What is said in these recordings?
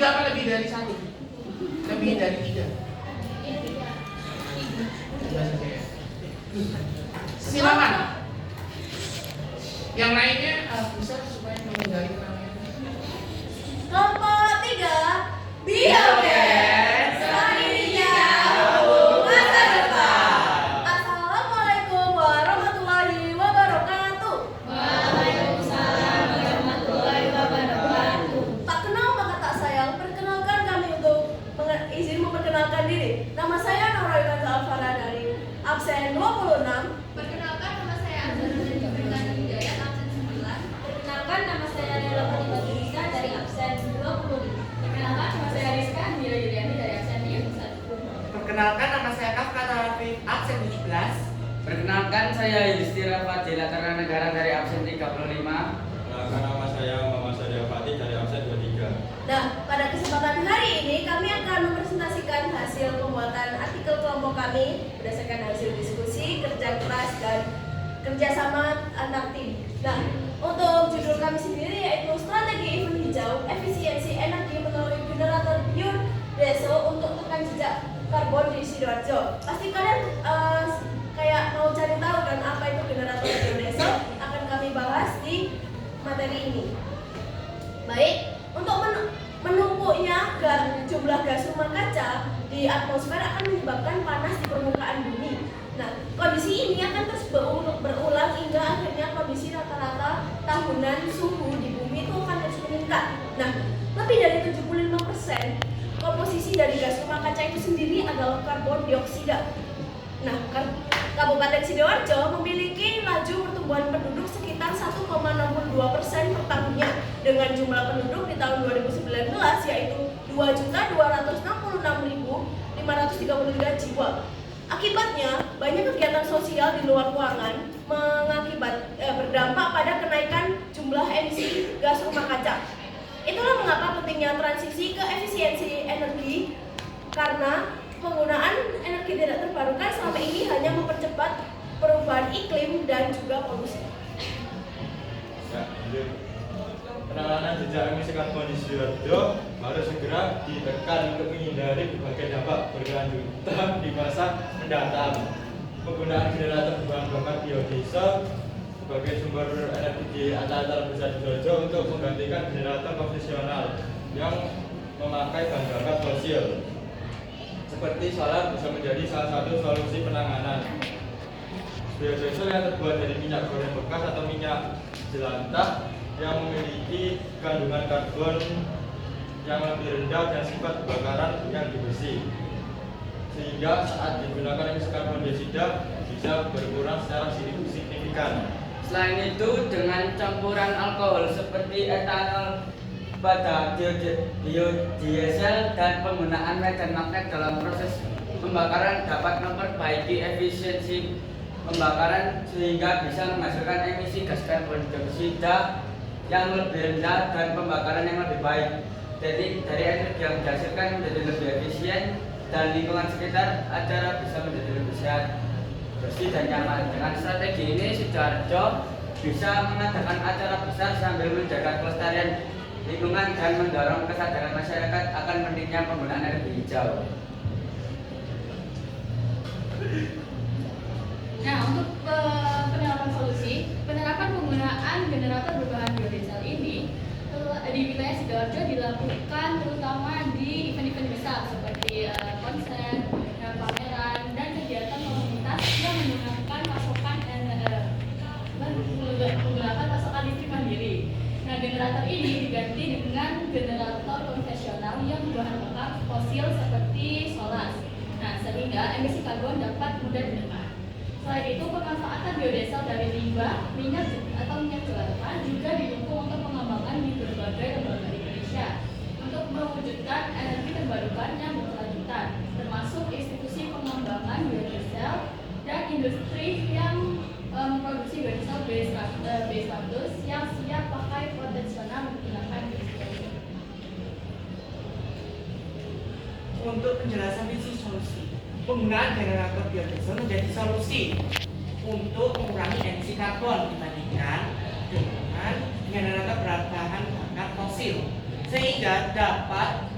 tiga apa lebih dari satu? Lebih dari tiga. Tiga saja ya. Silakan. Yang lainnya bisa supaya menghindari keramaian. Kelompok 3, biogas. Selanjutnya masa depan. Assalamualaikum warahmatullahi wabarakatuh. Waalaikumsalam warahmatullahi wabarakatuh. Tak kenal maka tak sayang. Perkenalkan kami untuk izin memperkenalkan diri. Nama saya Nurul Alfara dari absen 26. Perkenalkan, nama saya Azharul Hidayat Hidayat, absen 9. Perkenalkan, nama saya Nela Fatimah Rizka dari absen 25. Perkenalkan, nama saya Rizka Andira Yuliani dari absen 31. Perkenalkan, nama saya Kafka Tarafif, absen 17. Perkenalkan, saya Yudhistira Fadila Negara dari absen 35. Perkenalkan, nama saya Muhammad Sadia Fatih dari absen 23. Nah, pada kesempatan hari ini kami akan mempresentasikan hasil pembuatan artikel kelompok kami berdasarkan hasil diskusi, kerja keras, dan kerjasama antar tim. Nah, untuk judul kami sendiri yaitu Strategi Event Hijau, Efisiensi Energi Melalui Generator Biodiesel untuk Tekan Jejak Karbon di Sidoarjo. Pasti kalian kayak mau cari tahu kan apa itu generator biodiesel, akan kami bahas di materi ini. Baik, untuk menumpuknya jumlah gas rumah kaca di atmosfer akan menyebabkan panas di permukaan bumi. Nah, kondisi ini akan terus berulang hingga akhirnya kondisi rata-rata tahunan suhu di bumi itu akan terus meningkat. Nah, lebih dari 75% komposisi dari gas rumah kaca itu sendiri adalah karbon dioksida. Nah, Kabupaten Sidoarjo memiliki laju pertumbuhan penduduk sekitar 1,62% per tahunnya dengan jumlah penduduk di tahun 2019 yaitu 2.266.533 jiwa. Akibatnya, banyak kegiatan sosial di luar ruangan berdampak pada kenaikan jumlah emisi gas rumah kaca. Itulah mengapa pentingnya transisi ke efisiensi energi, karena penggunaan energi tidak terbarukan selama ini hanya mempercepat perubahan iklim dan juga polusi. Ya, lanjut. Penanganan jejak emisi karbon di Sidoarjo harus segera ditekan untuk menghindari berbagai dampak berkelanjutan di masa mendatang. Penggunaan generator berbahan bakar biodiesel sebagai sumber energi di atas-atas besar di Sidoarjo untuk menggantikan generator konvensional yang memakai bahan bakar fosil. Seperti solar bisa menjadi salah satu solusi penanganan. Biodiesel yang terbuat dari minyak goreng bekas atau minyak jelantah yang memiliki kandungan karbon yang lebih rendah dan sifat pembakaran yang besi, sehingga saat digunakan emisi karbon dioksida bisa berkurang secara signifikan. Selain itu, dengan campuran alkohol seperti etanol pada biodiesel dan penggunaan medan magnet dalam proses pembakaran dapat memperbaiki efisiensi pembakaran sehingga bisa menghasilkan emisi gas karbon dioksida yang lebih rendah dan pembakaran yang lebih baik. Jadi dari energi yang dihasilkan menjadi lebih efisien dan lingkungan sekitar acara bisa menjadi lebih sehat, bersih dan nyaman. Dengan strategi ini Sidoarjo bisa mengadakan acara besar sambil menjaga kelestarian lingkungan dan mendorong kesadaran masyarakat akan pentingnya penggunaan energi hijau. Nah, untuk penerapan solusi, penerapan penggunaan generator berbahan biodiesel ini di wilayah Sidoarjo dilakukan terutama di event-event besar seperti konser, pameran, dan kegiatan komunitas yang menggunakan pasokan listrik mandiri. Nah, generator ini diganti dengan generator konvensional yang berbahan bakar fosil seperti solar. Nah, sehingga emisi karbon dapat mudah ditekan. Selain itu, pemanfaatan biodiesel dari limbah, minyak atau minyak jelantah juga didukung untuk pengembangan di berbagai lembaga di Indonesia untuk mewujudkan energi terbarukan yang berkelanjutan, termasuk institusi pengembangan biodiesel dan industri yang memproduksi biodiesel B100 yang siap pakai konvensional menggunakan biodiesel. Untuk penjelasan visi solusi, penggunaan generator biodiesel menjadi solusi untuk mengurangi emisi karbon dibandingkan dengan generator berbahan bakar fosil, sehingga dapat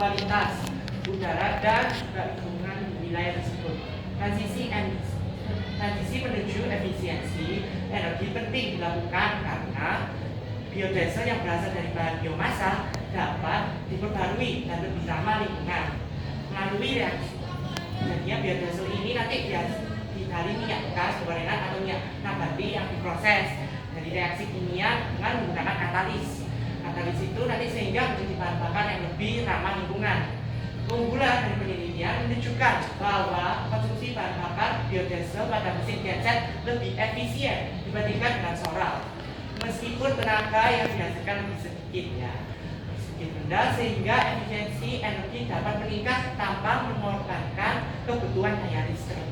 kualitas udara dan juga lingkungan wilayah tersebut. Transisi menuju efisiensi energi penting dilakukan karena biodiesel yang berasal dari bahan biomasa dapat diperbarui dan lebih ramah lingkungan melalui reaksi. Jadinya biodiesel ini nanti dari minyak bekas, gorengan atau minyak nabati yang diproses dari reaksi kimia dengan menggunakan katalis. Katalis itu nanti sehingga menjadi bahan bakar yang lebih ramah lingkungan. Keunggulan dari penelitian menunjukkan bahwa konsumsi bahan bakar biodiesel pada mesin genset lebih efisien dibandingkan dengan solar. Meskipun tenaga yang dihasilkan lebih sedikit rendah sehingga efisiensi energi dapat meningkat tanpa mengorbankan kebutuhan daya listrik.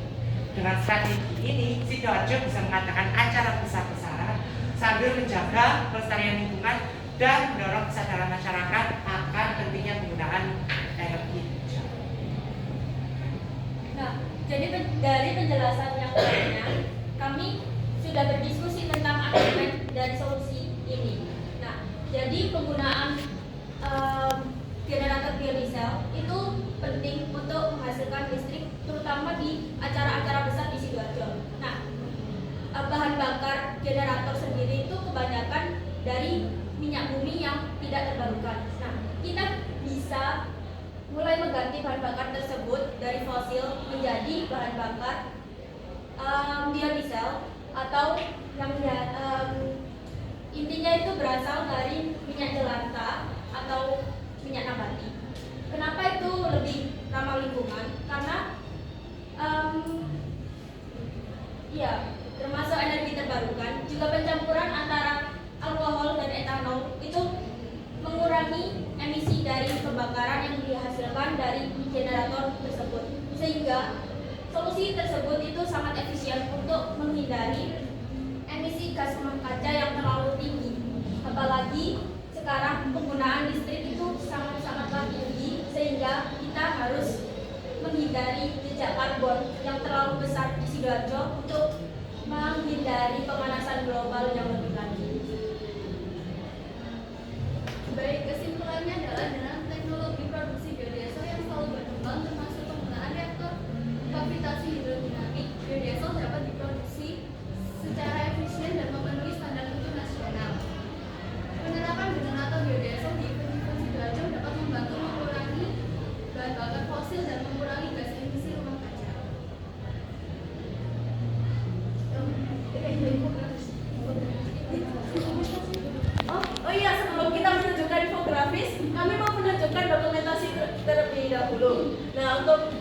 Dengan strategi ini, Sidoarjo bisa mengadakan acara besar-besaran sambil menjaga pelestarian lingkungan dan mendorong kesadaran masyarakat akan pentingnya penggunaan energi hijau. Nah, jadi dari penjelasan yang lainnya, kami sudah berdiskusi tentang argumen dari solusi ini. Nah, jadi penggunaan generator biodiesel itu penting untuk menghasilkan listrik, terutama di acara-acara besar di Sidoarjo. Nah, bahan bakar generator sendiri itu kebanyakan dari minyak bumi yang tidak terbarukan. Nah, kita bisa mulai mengganti bahan bakar tersebut dari fosil menjadi bahan bakar biodiesel atau yang intinya itu berasal dari minyak jelantah atau minyak nabati. Kenapa itu lebih ramah lingkungan? Karena termasuk energi terbarukan, juga pencampuran antara alkohol dan etanol itu mengurangi emisi dari pembakaran yang dihasilkan dari generator tersebut, sehingga solusi tersebut itu sangat efisien untuk menghindari emisi gas rumah kaca yang terlalu tinggi. Apalagi sekarang penggunaan listrik itu sangat-sangatlah tinggi, sehingga kita harus menghindari jejak karbon yang terlalu besar di Sidoarjo untuk menghindari pemanasan global yang lebih lanjut. Baik, kesimpulannya adalah dengan teknologi produksi biodiesel yang selalu berkembang termasuk penggunaan reaktor kapitasi hidrodinamik, biodiesel dapat diproduksi secara efisien dan memenuhi standar mutu nasional. Penerapan generator biodiesel di Universitas Sidoarjo dapat membantu mengurangi bahan bakar fosil dan mengurangi gas emisi rumah kaca. Oh iya, sebelum kita menunjukkan infografis, kami mau menunjukkan dokumentasi terlebih dahulu. Nah, untuk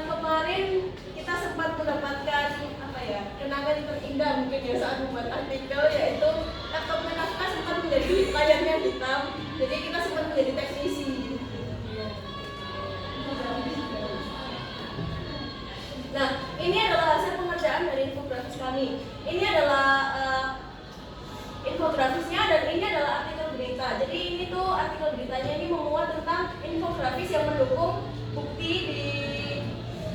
kemarin kita sempat mendapatkan kenangan terindah mungkin ya saat membuat artikel, yaitu dokumen naskah sempat menjadi layarnya hitam, jadi kita sempat menjadi teknisi. Nah, ini adalah hasil pengerjaan dari infografis kami. Ini adalah infografisnya dan ini adalah artikel berita. Jadi ini tuh artikel beritanya ini memuat tentang infografis yang mendukung bukti di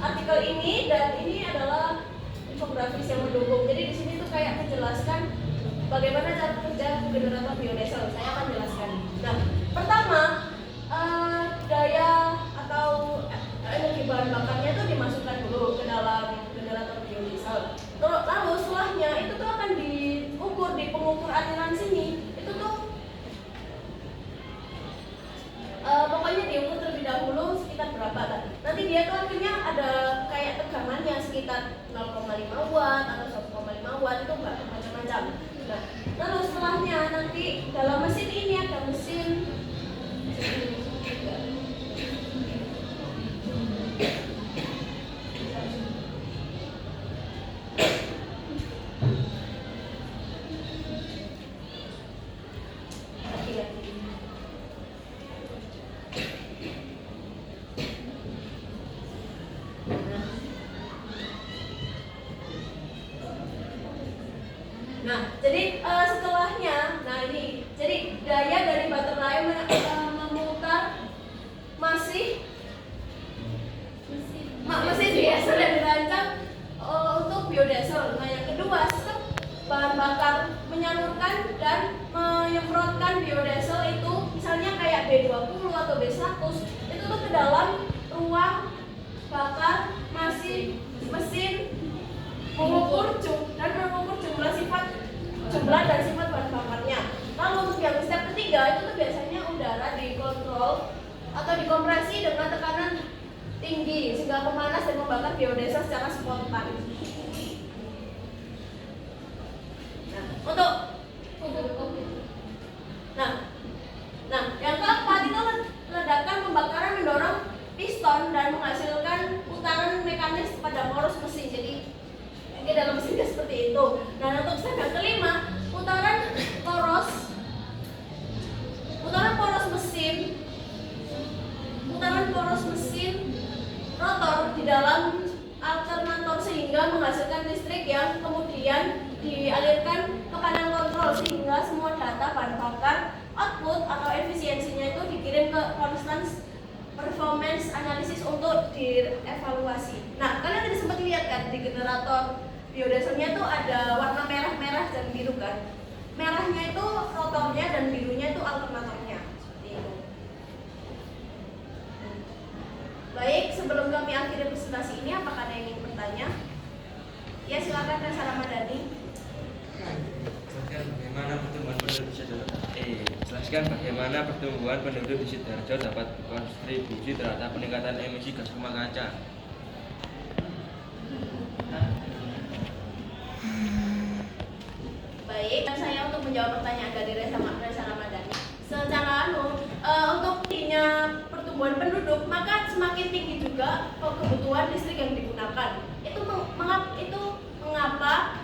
artikel ini, dan ini adalah infografis yang mendukung. Jadi di sini tuh kayak menjelaskan bagaimana cara kerja generator biodiesel. Saya akan jelaskan. Nah, pertama daya atau energi bahan bakarnya itu dimasukkan dulu ke dalam generator biodiesel. Lalu setelahnya itu tuh akan diukur di pengukur aliran sini. Itu tuh pokoknya diukur terlebih dahulu sekitar berapa kan. Nanti dia tuh akhirnya ada kayak tegangannya sekitar 0,5 watt atau 1,5 watt, itu enggak macam-macam. Nah, lalu setelahnya nanti dalam mesin ini ada mesin Nah, jadi setelahnya, nah ini, jadi daya dari baterai memutar mesin diesel yang dirancang untuk biodiesel. Nah, yang kedua, sistem bahan bakar menyalurkan dan menyemprotkan biodiesel itu, misalnya kayak B20 atau B100, itu jumlah dan sifat bahan bakarnya. Lalu untuk yang step ketiga itu tuh biasanya udara dikontrol atau dikompresi dengan tekanan tinggi sehingga memanas dan membakar biodiesel secara spontan. Nah, yang keempat itu ledakan pembakaran mendorong piston dan menghasilkan putaran mekanis pada poros mesin. Jadi dalam mesinnya seperti itu. Dan untuk step yang kelima, putaran poros mesin rotor di dalam alternator sehingga menghasilkan listrik yang kemudian dialirkan ke panel kontrol sehingga semua data bahan bakar output atau efisiensinya itu dikirim ke constant performance analysis untuk dievaluasi. Nah, kalian tadi sempat lihat kan di generator biodieselnya itu ada warna merah dan biru kan? Merahnya itu rotornya dan birunya itu alternatornya. Seperti itu. Baik, sebelum kami akhiri presentasi ini, apakah ada yang ingin bertanya? Ya, silakan Resa Ramadhani. Jelaskan bagaimana pertumbuhan penduduk di Sidoarjo dapat berkontribusi terhadap peningkatan emisi gas rumah kaca. Baik, dan saya untuk menjawab pertanyaan dari Resa Ramadhani. Secara untuk tingginya pertumbuhan penduduk, maka semakin tinggi juga kebutuhan listrik yang digunakan. Itu mengapa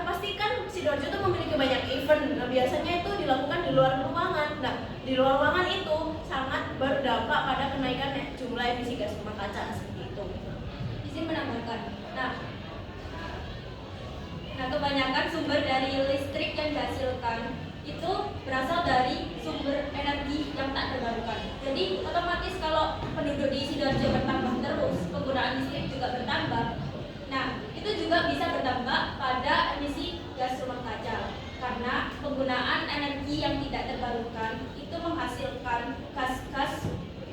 pasti kan Sidoarjo itu memiliki banyak event. Nah, biasanya itu dilakukan di luar ruangan. Nah, di luar ruangan itu sangat berdampak pada kenaikan jumlah emisi gas rumah kaca seperti itu. Izin menambahkan. Nah, kebanyakan sumber dari listrik yang dihasilkan itu berasal dari sumber energi yang tak terbarukan. Jadi otomatis kalau penduduk di Sidoarjo bertambah terus, penggunaan listrik juga bertambah. Nah, itu juga bisa berdampak pada emisi gas rumah kaca karena penggunaan energi yang tidak terbarukan itu menghasilkan gas-gas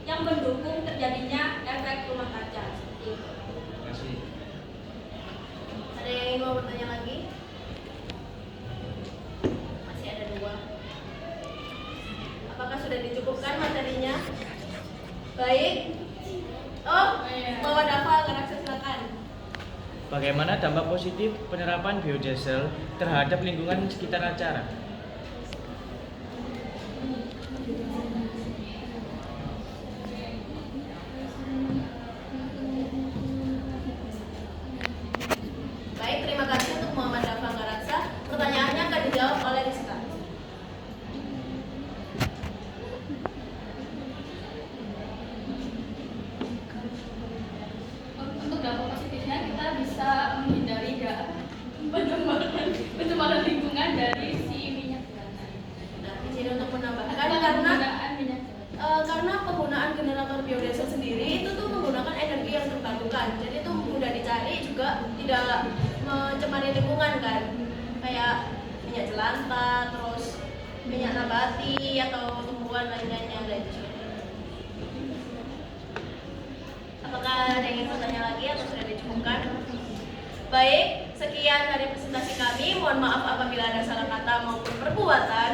yang mendukung terjadinya efek rumah kaca. Seperti itu. Terima kasih. Ada yang ingin mau bertanya lagi? Masih ada 2. Apakah sudah dicukupkan materinya? Baik. Bawa Dava, silakan. Bagaimana dampak positif penerapan biodiesel terhadap lingkungan sekitar acara? Baik, terima kasih untuk Muhammad Dava Garaksa. Pertanyaannya akan dijawab oleh Rizka. Untuk dampak positifnya kita bisa menghindari pencemaran lingkungan dari si minyak buatan. Nah, di sini untuk menambahkan Penggunaan minyak buatan. karena penggunaan generator biodiesel sendiri itu tuh menggunakan energi yang terbarukan. Jadi itu mudah dicari juga tidak mencemari lingkungan kan. Kayak minyak jelantah, terus minyak nabati atau tumbuhan lainnya yang lain. Apakah ada yang ingin bertanya lagi atau sudah dicukupkan? Baik, sekian dari presentasi kami. Mohon maaf apabila ada salah kata maupun perbuatan.